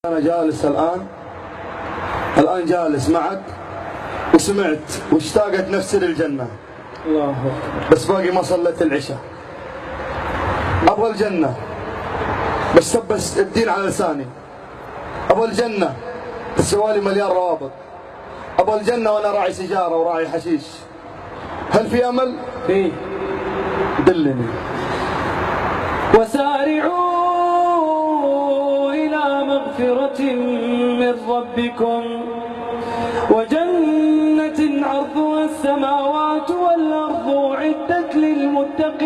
أنا جالس الآن جالس معك وسمعت واشتاقت نفسي للجنة. الله أكبر. بس باقي ما صليت العشاء. أبغى الجنة بس الدين على لساني. أبغى الجنة السوالي مليان روابط. أبغى الجنة وأنا راعي سيجارة وراعي حشيش. هل في أمل؟ فيه. دلني. وسارعوا إلى مغفرة من ربكم وجنة عرضها السماوات والأرض أعدت للمتقين.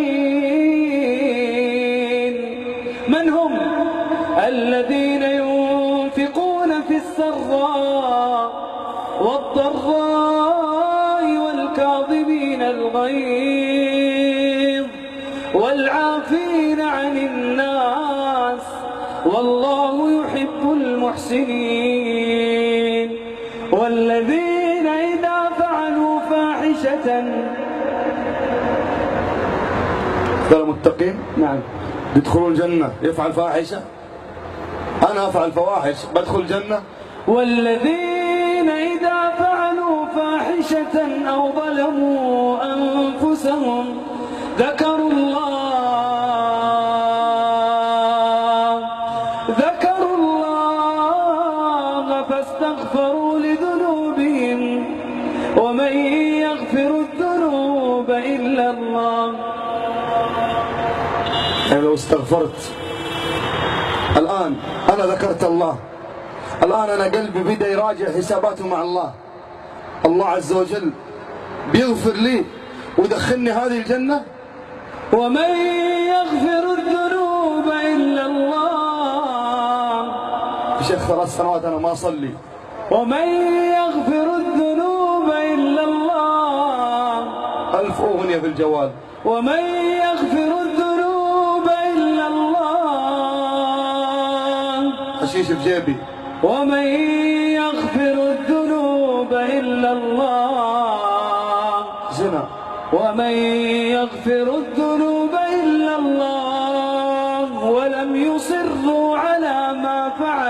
من هم؟ الذين ينفقون في السراء والضراء والكاظمين الغيظ والعافين عن الناس والله يحب المحسنين. والذين إذا فعلوا فاحشة ترى متقين؟ نعم. يدخلون الجنة. يفعل فاحشة؟ أنا أفعل فواحش بدخل الجنة؟ والذين إذا فعلوا فاحشة أو ظلموا أنفسهم ذكروا الله فاستغفروا لذنوبهم ومن يغفر الذنوب إلا الله. يعني لو استغفرت الآن أنا ذكرت الله، الآن أنا قلبي بدأ يراجع حساباته مع الله. الله عز وجل بيغفر لي ويدخلني هذه الجنة. ومن يغفر الذنوب إلا الله. في شيخ 3 سنوات أنا ما أصلي. ومن يغفر الذنوب إلا الله. 1000 أغنية في الجوال. ومن يغفر الذنوب إلا الله. حشيش في جيبي. ومن يغفر الذنوب إلا الله. زنا. ومن يغفر الذنوب إلا الله ولم يصروا على ما فعلوا